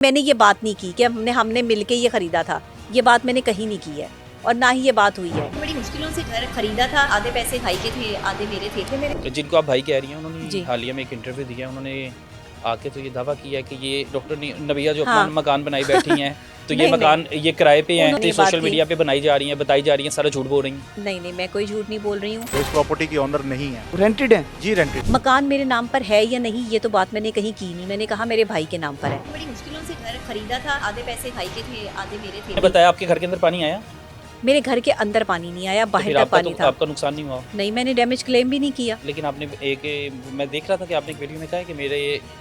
मैंने ये बात नहीं की कि हमने मिलके ये खरीदा था। ये बात मैंने कहीं नहीं की है और ना ही ये बात हुई है। बड़ी मुश्किलों से घर खरीदा था। आधे पैसे भाई के थे, आधे मेरे थे मेरे। जिनको आप भाई कह रही हैं, उन्होंने जी। हालिया में एक इंटरव्यू दिया। उन्होंने आके तो ये दावा किया है कि ये डॉक्टर नबिया जो हाँ। अपना मकान बनाई बैठी हैं तो ये नहीं, मकान ये किराए पे हैं, उन्होंने ये सोशल बात मीडिया पे बनाई जा रही हैं, बताई जा रही हैं, सारा झूठ बोल रही हैं। नहीं, मैं कोई झूठ नहीं बोल रही हूँ। इस प्रॉपर्टी की ऑनर नहीं है, रेंटेड है। जी रेंटेड। मकान मेरे नाम पर है या नहीं, ये तो बात मैंने कहीं की नहीं। मैंने कहा मेरे भाई के नाम पर है। बड़ी मुश्किलों से घर खरीदा था। आधे पैसे भाई के थे, आधे मेरे थे। बताया आपके घर के अंदर पानी आया मेरे घर के अंदर पानी नहीं आया, तो बाहर फिर का आपका पानी था। आपका नुकसान नहीं हुआ। नहीं, मैंने डैमेज क्लेम भी नहीं किया। लेकिन आपने मैं देख रहा था कि आपने एक वीडियो में कहा है कि मेरे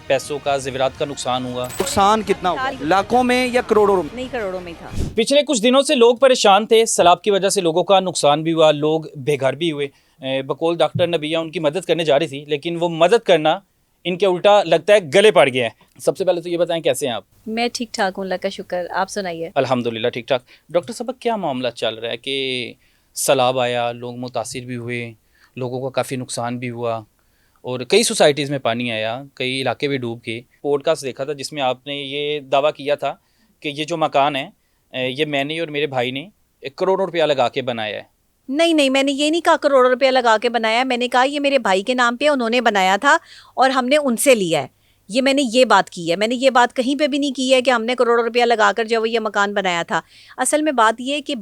पैसों का ज़ेवरात का नुकसान हुआ। नुकसान कितना हुआ? लाखों में या करोड़ों में? नहीं, करोड़ों में था। पिछले कुछ दिनों से लोग परेशान थे। सैलाब की वजह से लोगों का नुकसान भी हुआ, लोग बेघर भी हुए। बकौल डॉक्टर नबिया उनकी मदद करने जा रही थी, लेकिन वो मदद करना इनके उल्टा लगता है गले पड़ गया है। सबसे पहले तो ये बताएं कैसे हैं आप? मैं ठीक ठाक हूँ, अल्लाह का शुक्र। आप सुनाइए। अल्हम्दुलिल्लाह ठीक ठाक। डॉक्टर साहब क्या मामला चल रहा है कि सैलाब आया, लोग मुतासिर भी हुए, लोगों का काफ़ी नुकसान भी हुआ और कई सोसाइटीज़ में पानी आया, कई इलाके भी डूब गए। पॉडकास्ट देखा था जिसमें आपने ये दावा किया था कि ये जो मकान है ये मैंने और मेरे भाई ने 1 करोड़ रुपया लगा के बनाया है। नहीं, मैंने ये नहीं कहा करोड़ों रुपया लगा के बनाया। मैंने कहा ये मेरे भाई के नाम पे है, उन्होंने बनाया था और हमने उनसे लिया है। मैंने ये बात की है। मैंने ये बात कहीं पे भी नहीं की है कि हमने करोड़ों रुपया लगाकर जो ये मकान बनाया था। असल में बात ये है कि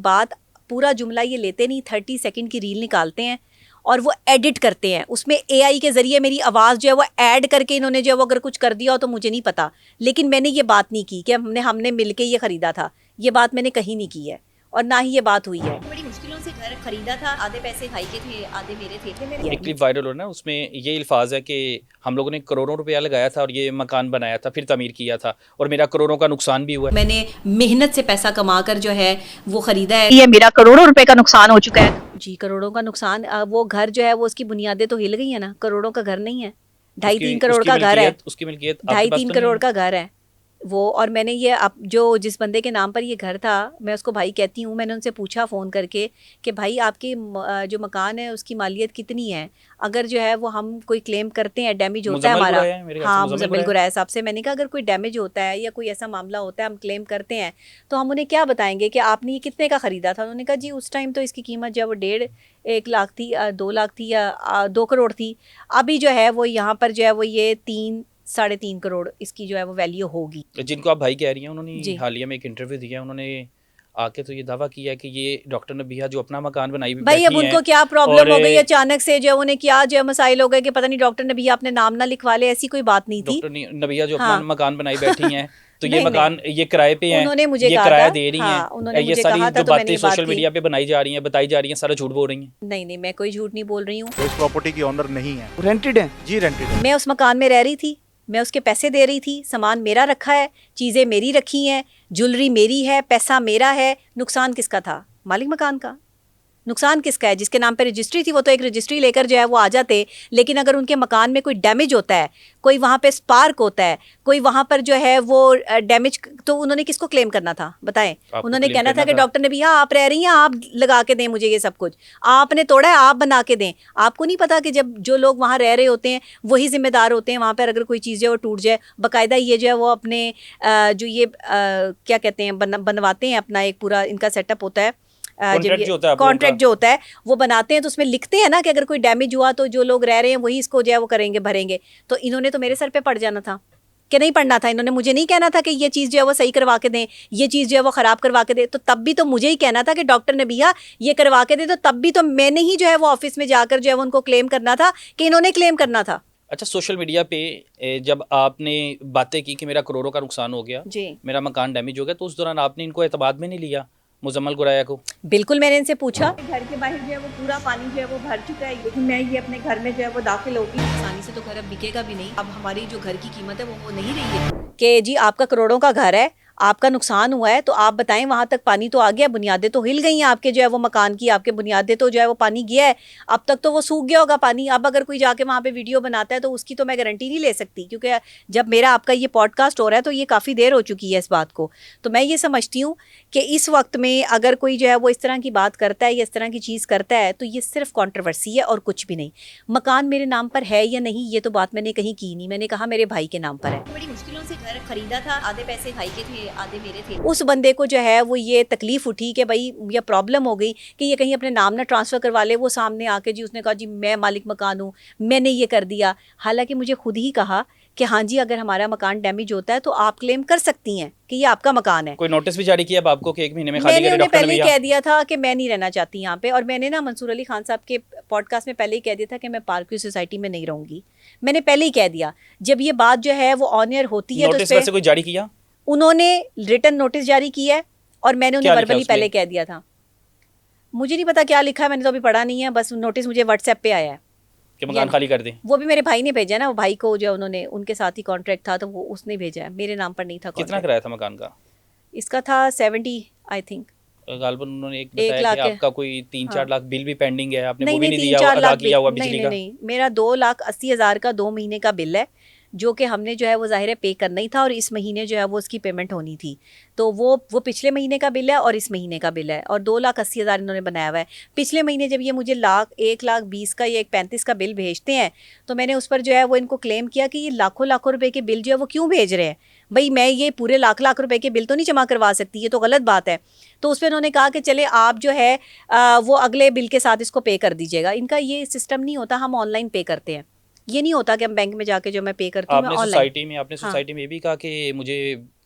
पूरा जुमला ये लेते नहीं, 30 सेकंड की रील निकालते हैं और वो एडिट करते हैं। उसमें AI के ज़रिए मेरी आवाज़ जो है वो ऐड करके इन्होंने जो है वो अगर कुछ कर दिया हो तो मुझे नहीं पता। लेकिन मैंने ये बात नहीं की कि हमने मिलके ये ख़रीदा था। ये बात मैंने कहीं नहीं की है और ना ही ये बात हुई है। बड़ी मुश्किलों से घर खरीदा था। आधे पैसे भाई के थे, आधे मेरे थे मेरे। एक क्लिप वायरल हो रहा है, उसमें ये अल्फाज है कि हम लोगों ने करोड़ों रुपया लगाया था और ये मकान बनाया था, फिर तमीर किया था और मेरा करोड़ों का नुकसान भी हुआ है। मैंने मेहनत से पैसा कमाकर जो है वो खरीदा है। ये मेरा करोड़ों रुपए का नुकसान हो चुका है। जी, करोड़ों का नुकसान। वो घर जो है वो उसकी बुनियादें तो हिल गई है ना। करोड़ों का घर नहीं है, 2.5-3 करोड़ का घर है। उसकी मिल्कियत आपके पास 2.5-3 तो करोड़ नहीं है? का घर है वो। और मैंने ये जिस बंदे के नाम पर ये घर था, मैं उसको भाई कहती हूँ। मैंने उनसे पूछा फ़ोन करके कि भाई आपके जो मकान है उसकी मालियत कितनी है? अगर जो है वो हम कोई क्लेम करते हैं, डैमेज होता है हमारा। हाँ, मुज़म्मिल गुरैया साहब से मैंने कहा अगर कोई डैमेज होता है या कोई ऐसा मामला होता है हम क्लेम करते हैं तो हम उन्हें क्या बताएंगे कि आपने ये कितने का ख़रीदा था? उन्होंने कहा जी उस टाइम तो इसकी कीमत जो है वो 1.5 लाख थी, 2 लाख थी या 2 करोड़ थी। अभी जो है वो यहाँ पर जो है वो ये 3-3.5 करोड़ इसकी जो है वो वैल्यू होगी। जिनको आप भाई कह रही हैं, जी। उन्होंने हालिया में एक इंटरव्यू दिया। उन्होंने आके तो ये दावा किया है कि ये डॉक्टर नबिया जो अपना मकान बनाई भाई अब बैठी उनको हैं क्या प्रॉब्लम हो और गई अचानक से जो उन्हें क्या जो मसाइल हो गए कि पता नहीं डॉक्टर नबिया अपने नाम ना लिखवा ले। ऐसी कोई बात नहीं थी। डॉक्टर नबिया जो हाँ। अपना मकान बनाई बैठी हैं तो ये नहीं, मकान ये किराए पे हैं, उन्होंने मुझे ये कहा किराया था। दे रही हाँ, हैं। उन्होंने ये मुझे सारी कहा था जो तो मैंने बातें ये बात सोशल की। मीडिया पे बनाई जा रही हैं, बताई जा रही हैं, सारा झूठ बोल रही हैं। नहीं, मैं कोई झूठ नहीं बोल रही हूँ। इस प्रॉपर्टी की ऑनर नहीं है, रेंटेड है। जी रेंटेड। मैं उस मकान में रह रही थी, मैं उसके पैसे दे रही थी, सामान मेरा रखा है, चीज़ें मेरी रखी हैं, ज्वेलरी मेरी है, पैसा मेरा है। नुकसान किसका था? मालिक मकान का। नुकसान किसका है? जिसके नाम पे रजिस्ट्री थी वो तो एक रजिस्ट्री लेकर जो है वो आ जाते। लेकिन अगर उनके मकान में कोई डैमेज होता है, कोई वहाँ पे स्पार्क होता है, कोई वहाँ पर जो है वो डैमेज, तो उन्होंने किसको क्लेम करना था बताएं? उन्होंने कहना था कि डॉक्टर ने भैया आप रह रही हैं, आप लगा के दें मुझे ये सब कुछ। आपने तोड़ा है, आप बना के दें। आपको नहीं पता कि जब जो लोग वहाँ रह रहे होते हैं वही जिम्मेदार होते हैं। वहाँ पर अगर कोई चीज़ जो है वो टूट जाए, बाकायदा ये जो है वो अपने जो ये क्या कहते हैं बनवाते हैं, अपना एक पूरा इनका सेटअप होता है। कॉन्ट्रैक्ट जो होता है वो बनाते हैं तो उसमें लिखते हैं ना कि अगर कोई डैमेज हुआ तो जो लोग रह रहे हैं वही इसको जो है वो करेंगे, भरेंगे। तो इन्होंने तो मेरे सर पे पड़ जाना था कि नहीं पढ़ना था। इन्होंने मुझे नहीं कहना था कि ये चीज़ जो है वो सही करवा के दें, ये चीज़ जो है वो ख़राब करवा के दें। तो तब भी तो मुझे ही कहना था कि डॉक्टर नबिया ये करवा के दे। तो तब भी तो मैंने ही जो है वो ऑफिस में जाकर जो है वो उनको क्लेम करना था कि इन्होंने क्लेम करना था। अच्छा, सोशल मीडिया पे जब आपने बातें की कि मेरा करोड़ों का नुकसान हो गया जी, मेरा मकान डैमेज हो गया, तो उस दौरान आपने इनको एतमाद में नहीं लिया, मुज़म्मिल गुरैया को? बिल्कुल मैंने इनसे पूछा। घर के बाहर जो है वो पूरा पानी जो है वो भर चुका है, लेकिन मैं ये अपने घर में जो है वो दाखिल होगी। आसानी से तो घर अब बिकेगा भी नहीं। अब हमारी जो घर की कीमत है वो नहीं रही है। कि जी आपका करोड़ों का घर है, आपका नुकसान हुआ है तो आप बताएं, वहाँ तक पानी तो आ गया, बुनियादें तो हिल गई हैं आपके जो है वो मकान की, आपके बुनियादें तो जो है वो पानी गया है, अब तक तो वो सूख गया होगा पानी। अब अगर कोई जाके वहाँ पे वीडियो बनाता है तो उसकी तो मैं गारंटी नहीं ले सकती, क्योंकि जब मेरा आपका ये पॉडकास्ट हो रहा है तो ये काफ़ी देर हो चुकी है इस बात को। तो मैं ये समझती हूँ कि इस वक्त में अगर कोई जो है वो इस तरह की बात करता है या इस तरह की चीज़ करता है तो ये सिर्फ कंट्रोवर्सी है और कुछ भी नहीं। मकान मेरे नाम पर है या नहीं ये तो बात मैंने कहीं की नहीं, मैंने कहा मेरे भाई के नाम पर है। बड़ी मुश्किलों से घर खरीदा था, आधे पैसे भाई के थे, आधे मेरे थे। उस बंदे को जो है वो ये तकलीफ उठी कि भाई ये प्रॉब्लम हो गई कि ये कहीं अपने नाम ना ट्रांसफ़र करवा ले। वो सामने आके जी उसने कहा जी मैं मालिक मकान हूँ, मैंने ये कर दिया। हालांकि मुझे खुद ही कहा कि हाँ जी अगर हमारा मकान डैमेज होता है तो आप क्लेम कर सकती हैं कि ये आपका मकान है। कोई नोटिस भी जारी किया अब आपको कि 1 महीने में खाली मैंने करें? उन्हें डॉक्टर पहले ने ही भैया कह दिया था कि मैं नहीं रहना चाहती यहाँ पे, और मैंने ना मंसूर अली खान साहब के पॉडकास्ट में पहले ही कह दिया था कि मैं पार्क सोसाइटी में नहीं रहूँगी। मैंने पहले ही कह दिया। जब ये बात जो है वो ऑन एयर होती है तो नोटिस उस पे वैसे कोई जारी किया? उन्होंने रिटन नोटिस जारी किया है और मैंने उन्हें क्या लिखा वर्बली उसमें? पहले कह दिया था। मुझे नहीं पता क्या लिखा है, मैंने तो अभी पढ़ा नहीं है, बस नोटिस मुझे व्हाट्सएप पे आया है। कि मकान खाली कर दें? वो भी मेरे भाई ने भेजा है ना, वो भाई को जो उन्होंने उनके साथ ही कॉन्ट्रैक्ट था तो वो उसने भेजा है, मेरे नाम पर नहीं था कितना कॉन्ट्रैक्ट। किराया था मकान का? इसका था 70 आई थिंक। गालबन उन्होंने एक 1 बताया लाख कि है। आपका कोई 3-4 हाँ। लाख बिल भी पेंडिंग है, आपने वो नहीं भी नहीं नहीं 3-4 दिया, अदा लाख किया हुआ नहीं बिजली नहीं का? नहीं, मेरा 2,80,000 का 2 महीने का बिल है जो कि हमने जो है वो ज़ाहिर है पे करना ही था, और इस महीने जो है वो उसकी पेमेंट होनी थी। तो वो पिछले महीने का बिल है और इस महीने का बिल है, और 2,80,000 इन्होंने बनाया हुआ है। पिछले महीने जब ये मुझे 1,20,000 का या 1,35,000 का बिल भेजते हैं तो मैंने उस पर जो है वो इनको क्लेम किया कि ये लाखों लाखों रुपए के बिल जो है वो क्यों भेज रहे हैं। भाई मैं ये पूरे लाख लाख रुपए के बिल तो नहीं जमा करवा सकती, ये तो गलत बात है। तो उस पर उन्होंने कहा कि चले आप जो है वो अगले बिल के साथ इसको पे कर दीजिएगा। इनका ये सिस्टम नहीं होता, हम ऑनलाइन पे करते हैं। ये नहीं होता कि हम बैंक में जाके जो मैं पे करती हूँ मैं आपने ऑनलाइन। सोसाइटी में ये भी कहा कि मुझे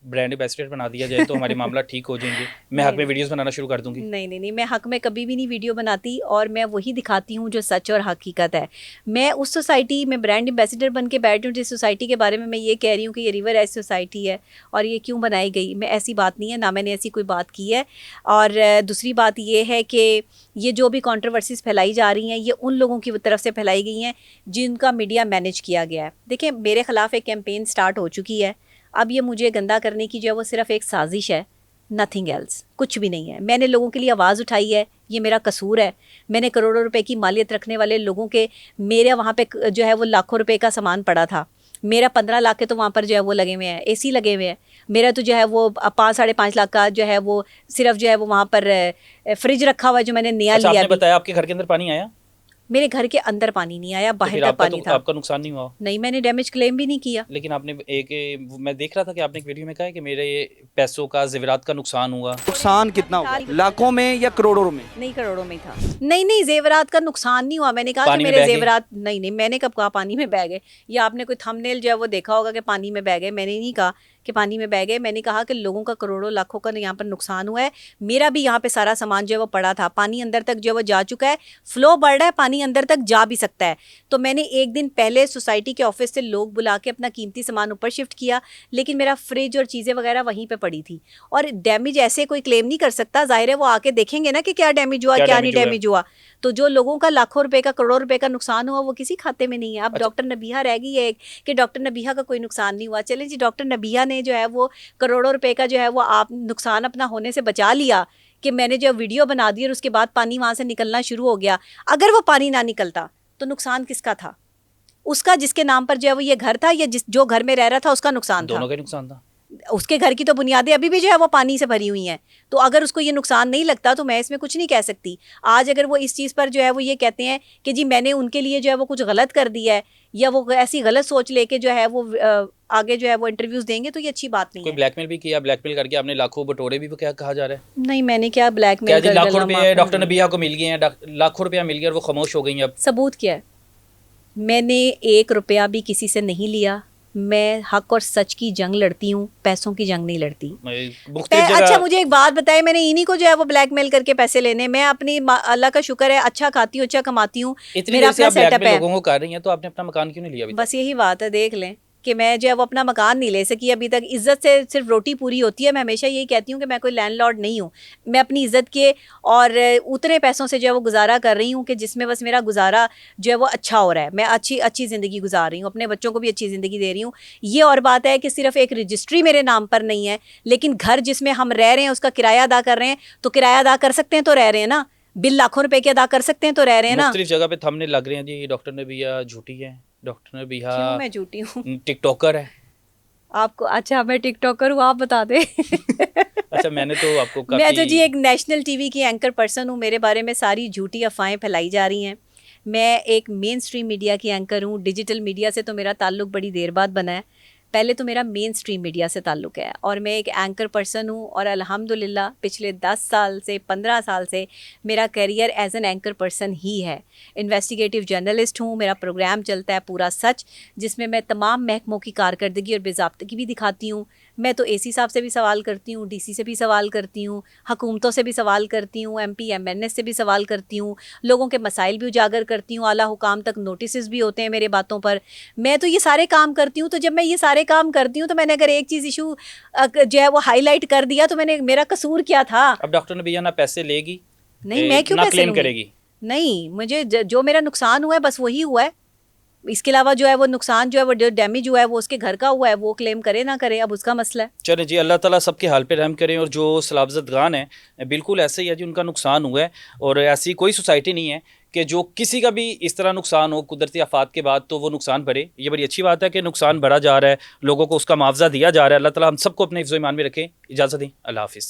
ब्रांड एम्बेसडर बना दिया जाए तो हमारे मामला ठीक हो जाएंगे, मैं हक में वीडियोस बनाना शुरू कर दूंगी। नहीं नहीं नहीं, मैं हक में कभी भी नहीं वीडियो बनाती, और मैं वही दिखाती हूँ जो सच और हकीकत है। मैं उस सोसाइटी में ब्रांड एम्बेसडर बन के बैठी हूँ जिस सोसाइटी के बारे में मैं ये कह रही हूँ कि ये रिवर एज सोसाइटी है और ये क्यों बनाई गई, मैं ऐसी बात नहीं है, ना मैंने ऐसी कोई बात की है। और दूसरी बात ये है कि ये जो भी कॉन्ट्रोवर्सीज़ फैलाई जा रही हैं ये उन लोगों की तरफ से फैलाई गई हैं जिनका मीडिया मैनेज किया गया है। देखिए मेरे ख़िलाफ़ एक कैंपेन स्टार्ट हो चुकी है, अब ये मुझे गंदा करने की जो है वो सिर्फ एक साजिश है, नथिंग एल्स, कुछ भी नहीं है। मैंने लोगों के लिए आवाज़ उठाई है, ये मेरा कसूर है। मैंने करोड़ों रुपए की मालियत रखने वाले लोगों के, मेरे वहाँ पे जो है वो लाखों रुपए का सामान पड़ा था, मेरा 15 लाख के तो वहाँ पर जो है वो लगे हुए हैं, एसी लगे हुए हैं। मेरा तो जो है वो 5-5.5 लाख का जो है वो सिर्फ जो है वो वहाँ पर फ्रिज रखा हुआ है जो मैंने नया अच्छा, लिया। आपने बताया आपके घर के अंदर पानी आया? मेरे घर के अंदर पानी नहीं आया, तो बाहर फिर तक आपका पानी तो था। आपका नुकसान नहीं हुआ? नहीं, मैंने डैमेज क्लेम भी नहीं किया। लेकिन आपने मैं देख रहा था कि आपने एक वीडियो में कहा है कि मेरे पैसों का, जेवरात का नुकसान हुआ। नुकसान कितना हुआ? लाखों में या करोड़ों में? नहीं, करोड़ों में ही था। नहीं जेवरात का नुकसान नहीं हुआ। मैंने कहा कि पानी में मेरे बह गए? जेवरात नहीं, मैंने कब कहा पानी में बह गए, या आपने कोई थंबनेल जो है वो देखा होगा कि पानी में बह गए। मैंने नहीं कहा कि पानी में बह गए, मैंने कहा कि लोगों का करोड़ों लाखों का यहाँ पर नुकसान हुआ है। मेरा भी यहाँ पे सारा सामान जो है वो पड़ा था, पानी अंदर तक जो है वो जा चुका है, फ्लो बढ़ रहा है, पानी अंदर तक जा भी सकता है। तो मैंने एक दिन पहले सोसाइटी के ऑफिस से लोग बुला के अपना कीमती सामान ऊपर शिफ्ट किया, लेकिन मेरा फ्रिज और चीज़ें वगैरह वहीं पे पड़ी थी। और डैमेज ऐसे कोई क्लेम नहीं कर सकता, जाहिर है वो आके देखेंगे ना कि क्या डैमेज हुआ, क्या नहीं डैमेज हुआ। तो जो लोगों का लाखों रुपए का, करोड़ों रुपए का नुकसान हुआ वो किसी खाते में नहीं है। अब डॉक्टर नबीहा रह गई है कि डॉक्टर नबीहा का कोई नुकसान नहीं हुआ। चलें जी, डॉक्टर नबीहा ने जो है वो करोड़ों रुपए का जो है वो आप नुकसान अपना होने से बचा लिया कि मैंने जो वीडियो बना दी और उसके बाद पानी वहाँ से निकलना शुरू हो गया। अगर वो पानी ना निकलता तो नुकसान किसका था? उसका जिसके नाम पर जो है वो ये घर था, या जो घर में रह रहा था उसका नुकसान था। दोनों का नुकसान था। उसके घर की तो बुनियादें अभी भी जो है वो पानी से भरी हुई हैं। तो अगर उसको ये नुकसान नहीं लगता तो मैं इसमें कुछ नहीं कह सकती। आज अगर वो इस चीज़ पर जो है वो ये कहते हैं कि जी मैंने उनके लिए जो है वो कुछ गलत कर दिया है, या वो ऐसी गलत सोच लेके जो है वो आगे जो है वो इंटरव्यूज देंगे, तो ये अच्छी बात नहीं कोई है। ब्लैकमेल भी किया? ब्लैकमेल करके आपने लाखों बटोरे भी क्या कहा जा रहा है? नहीं, मैंने क्या ब्लैकमेल क्या जी लाखों रुपए डॉक्टर नबीहा को मिल गए हैं, लाखों रुपया मिल गया और वो खामोश हो गई हैं? अब सबूत क्या है? मैंने 1 रुपया भी किसी से नहीं लिया। मैं हक और सच की जंग लड़ती हूँ, पैसों की जंग नहीं लड़ती। अच्छा मुझे एक बात बताए, मैंने इन्हीं को जो है वो ब्लैकमेल करके पैसे लेने, मैं अपनी अल्लाह का शुक्र है अच्छा खाती हूँ, अच्छा कमाती हूँ, इतनी मेरा देर से अपना आप सेटअप है। लोगों को कर रही हैं तो आपने अपना मकान क्यों नहीं लिया अभी तक? बस यही बात है, देख लें कि मैं जो है वो अपना मकान नहीं ले सकी अभी तक। इज़्ज़त से सिर्फ रोटी पूरी होती है। मैं हमेशा यही कहती हूँ कि मैं कोई लैंडलॉर्ड नहीं हूँ। मैं अपनी इज़्ज़त के और उतने पैसों से जो है वो गुजारा कर रही हूँ कि जिसमें बस मेरा गुजारा जो है वो अच्छा हो रहा है। मैं अच्छी ज़िंदगी गुजार रही हूँ, अपने बच्चों को भी अच्छी ज़िंदगी दे रही हूँ। ये और बात है कि सिर्फ एक रजिस्ट्री मेरे नाम पर नहीं है, लेकिन घर जिसमें हम रह रहे हैं उसका किराया अदा कर रहे हैं, तो किराया अदा कर सकते हैं तो रह रहे हैं ना। बिल लाखों रुपए के अदा कर सकते हैं तो रह रहे हैं ना। मुख्तलिफ जगह पे थंबनेल लग रहे हैं जी, डॉक्टर नबिया झूठी है, डॉक्टर नबिया क्यों मैं झूठी हूँ? टिकटॉकर है। आपको अच्छा मैं टिकटॉकर हूँ, आप बता दें। अच्छा, मैंने तो आपको काफी मैं तो जी एक नेशनल टीवी की एंकर पर्सन हूँ। मेरे बारे में सारी झूठी अफवाहें फैलाई जा रही हैं। मैं एक मेन स्ट्रीम मीडिया की एंकर हूँ। डिजिटल मीडिया से तो मेरा ताल्लुक बड़ी देर बाद बना है। पहले तो मेरा मेन स्ट्रीम मीडिया से ताल्लुक़ है और मैं एक एंकर पर्सन हूँ। और अल्हम्दुलिल्लाह पिछले 10 साल से 15 साल से मेरा career as an anchor person ही है। इन्वेस्टिगेटिव जर्नलिस्ट हूँ। मेरा प्रोग्राम चलता है पूरा सच, जिसमें मैं तमाम महकमों की कारकर्दगी और बेज़ाब्तगी भी दिखाती हूँ। मैं तो एसी साहब से भी सवाल करती हूँ, डीसी से भी सवाल करती हूँ, हुकूमतों से भी सवाल करती हूँ, एमपी एमएनएस से भी सवाल करती हूँ, लोगों के मसाइल भी उजागर करती हूँ, आला हुकाम तक नोटिस भी होते हैं मेरे बातों पर। मैं तो ये सारे काम करती हूँ। तो जब मैं ये सारे काम करती हूँ तो मैंने अगर एक चीज़ इशू जो है वो हाईलाइट कर दिया तो मेरा कसूर क्या था? अब डॉक्टर नबिया ना पैसे लेगी, नहीं, मैं क्यों ना पैसे क्लेम लूंगी? करेगी? नहीं, मुझे जो मेरा नुकसान हुआ है बस वही हुआ है। इसके अलावा जो है वो नुकसान जो है वो डैमेज हुआ है वो उसके घर का हुआ है, वो क्लेम करे ना करे, अब उसका मसला है। चले जी, अल्लाह ताला सबके हाल पे रहम करें। और जो सलाबज़दगान है बिल्कुल ऐसे ही है जी, उनका नुकसान हुआ है। और ऐसी कोई सोसाइटी नहीं है कि जो किसी का भी इस तरह नुकसान हो कुदरती आफात के बाद तो वो नुकसान भरे। ये बड़ी अच्छी बात है कि नुकसान भरा जा रहा है, लोगों को उसका मुआवजा दिया जा रहा है। अल्लाह ताला हम सबको अपने हिफ्ज़-ओ-ईमान में रखें। इजाज़त दें, अल्लाह हाफ़िज़।